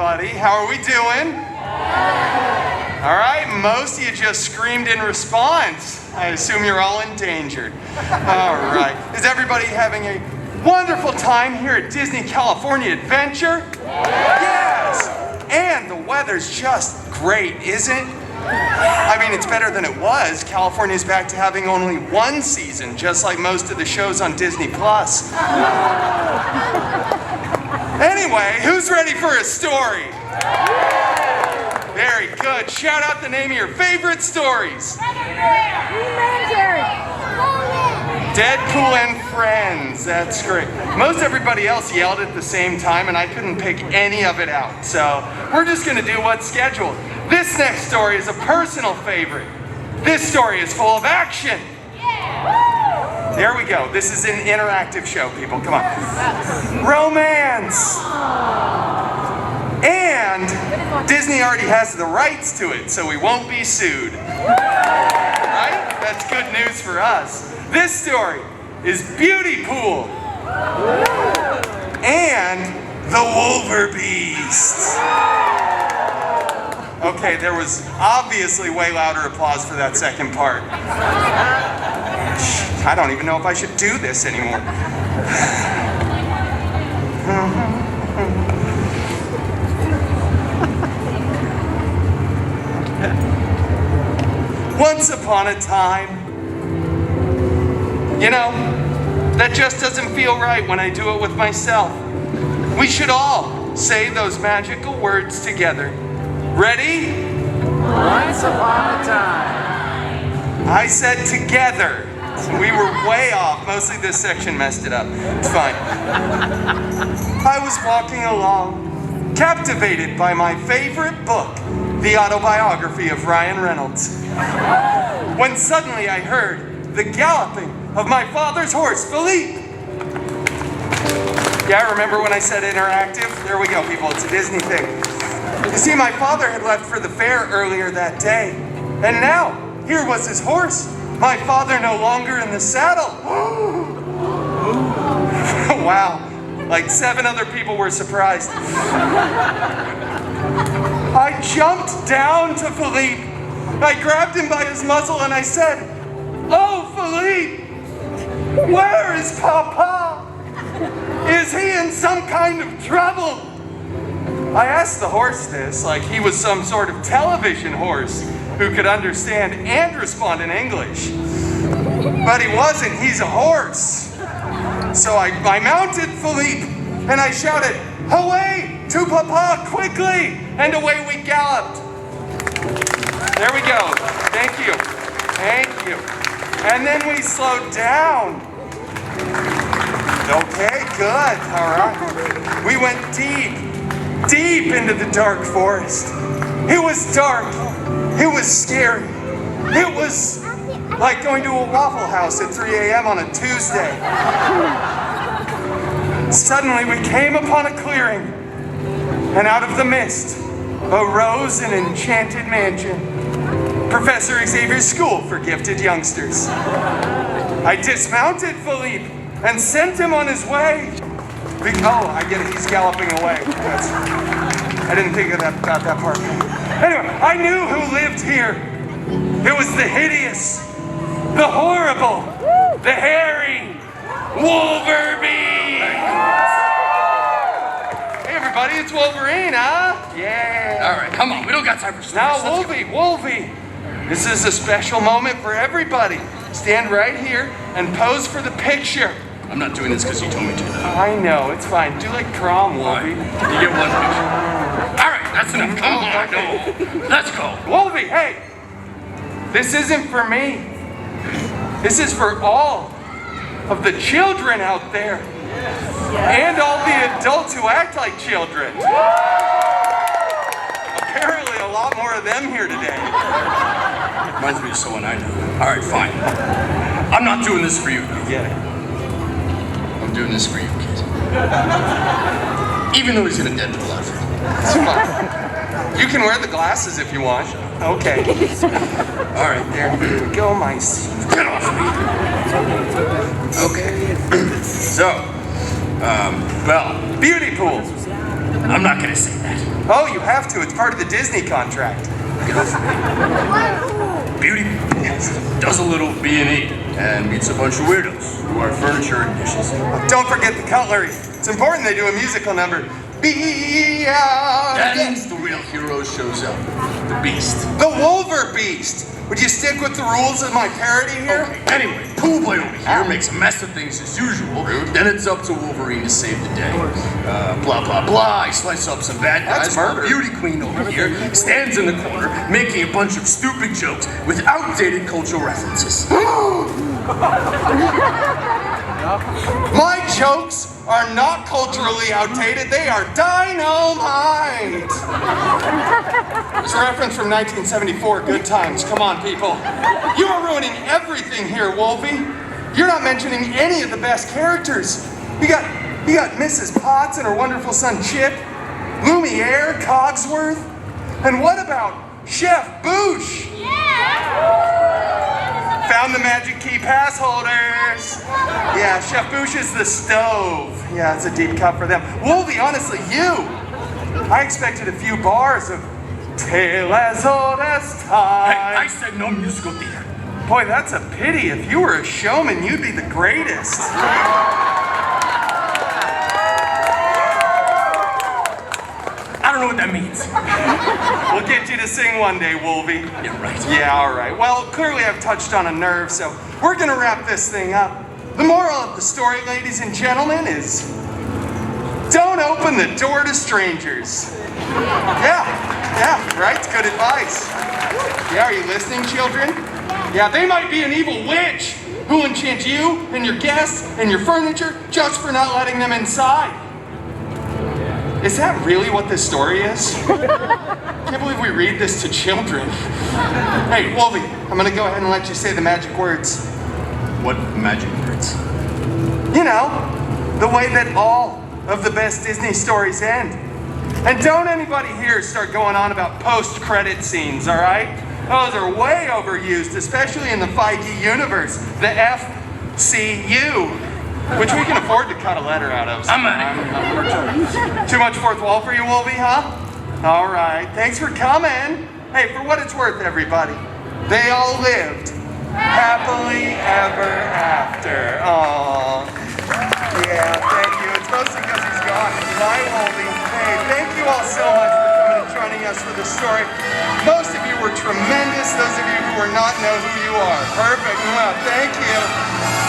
everybody. How are we doing? All right, most of you just screamed in response. I assume you're all endangered. All right. Is everybody having a wonderful time here at Disney California Adventure? Yes! And the weather's just great, isn't it? I mean, it's better than it was. California's back to having only one season, just like most of the shows on Disney+. Anyway, who's ready for a story? Very good. Shout out the name of your favorite stories. Deadpool and Friends. That's great. Most everybody else yelled at the same time, and I couldn't pick any of it out. So we're just going to do what's scheduled. This next story is a personal favorite. This story is full of action. There we go. This is an interactive show, people. Come on. Romance. And Disney already has the rights to it, so we won't be sued. Right? That's good news for us. This story is Beauty Pool. And the Wolverbeast. Okay, there was obviously way louder applause for that second part. I don't even know if I should do this anymore. Once upon a time, you know, that just doesn't feel right when I do it with myself. We should all say those magical words together. Ready? Once upon a time. I said together. We were way off. Mostly this section messed it up. It's fine. I was walking along, captivated by my favorite book, the autobiography of Ryan Reynolds, when suddenly I heard the galloping of my father's horse, Philippe. Yeah, remember when I said interactive? There we go, people. It's a Disney thing. You see, my father had left for the fair earlier that day, and now, here was his horse. My father no longer in the saddle. Wow, like 7 other people were surprised. I jumped down to Philippe. I grabbed him by his muzzle and I said, "Oh, Philippe, where is Papa? Is he in some kind of trouble?" I asked the horse this like he was some sort of television horse who could understand and respond in English. But he wasn't, he's a horse. So I mounted Philippe and I shouted, "Away to Papa, quickly!" And away we galloped. There we go. Thank you. Thank you. And then we slowed down. Okay, good. All right. We went deep into the dark forest. It was dark. It was scary. It was like going to a Waffle House at 3 a.m. on a Tuesday. Suddenly we came upon a clearing, and out of the mist arose an enchanted mansion. Professor Xavier's School for Gifted Youngsters. I dismounted Philippe and sent him on his way. Oh, I get it, he's galloping away. I didn't think about that part. Anyway, I knew who lived here. It was the hideous, the horrible, the hairy Wolverbeast. Hey everybody, it's Wolverine, huh? Yeah. All right, come on, we don't got time for stories. Now, Wolvie, this is a special moment for everybody. Stand right here and pose for the picture. I'm not doing this because you told me to. I know, it's fine. Do like prom, Wolvie. Right. You get one picture. All right, that's enough. Come on, no. Let's go. Wolvie, hey! This isn't for me. This is for all of the children out there. And all the adults who act like children. Apparently a lot more of them here today. Reminds me of someone I know. All right, fine. I'm not doing this for you. You get it. I'm doing this for you, kid. Even though he's in a Deadpool outfit. It's fine. You can wear the glasses if you want. Okay. All right, there you go, my seat. Get off me. Okay. So, well, Beauty Pool. I'm not gonna say that. Oh, you have to. It's part of the Disney contract. Get off of me. Beauty does a little B&E and meets a bunch of weirdos who are furniture and dishes. Don't forget the cutlery. It's important they do a musical number. Be out. Then the real hero shows up. The Beast. The Wolverbeast. Would you stick with the rules of my parody here? Okay, anyway, Pool Boy over here makes a mess of things as usual. Then it's up to Wolverine to save the day. Blah, blah, blah. I slice up some bad guys. That's murder. Beauty Queen over here stands in the corner making a bunch of stupid jokes with outdated cultural references. My jokes are not culturally outdated. They are dynamite. It's a reference from 1974. Good times. Come on, people. You are ruining everything here, Wolvie. You're not mentioning any of the best characters. You got Mrs. Potts and her wonderful son Chip, Lumiere, Cogsworth, and what about Chef Boosh? Found the magic key pass holders. Yeah, Chef Boosh is the stove. Yeah, it's a deep cut for them. Wolvie, honestly, I expected a few bars of Tale as Old as Time. Hey, I said no musical theater. Boy, that's a pity. If you were a showman, you'd be the greatest. I don't know what that means. We'll get you to sing one day, Wolvie. Yeah, right. Yeah, all right. Well, clearly I've touched on a nerve, so we're gonna wrap this thing up. The moral of the story, ladies and gentlemen, is don't open the door to strangers. Yeah, right? Good advice. Yeah, are you listening, children? Yeah, they might be an evil witch who'll enchant you and your guests and your furniture just for not letting them inside. Is that really what this story is? I can't believe we read this to children. Hey, Wolvie, I'm gonna go ahead and let you say the magic words. What magic words? You know, the way that all of the best Disney stories end. And don't anybody here start going on about post-credit scenes, all right? Those are way overused, especially in the Feige universe, the FCU, which we can afford to cut a letter out of. I'm out of here. Too much fourth wall for you, Wolvie, huh? All right, thanks for coming. Hey, for what it's worth, everybody, they all lived happily ever after. Aww. Yeah, thank you. It's mostly because he's gone. Bye, Wolvie. Hey, thank you all so much for coming and joining us for this story. Most of you were tremendous. Those of you who are not know who you are. Perfect. Well, thank you.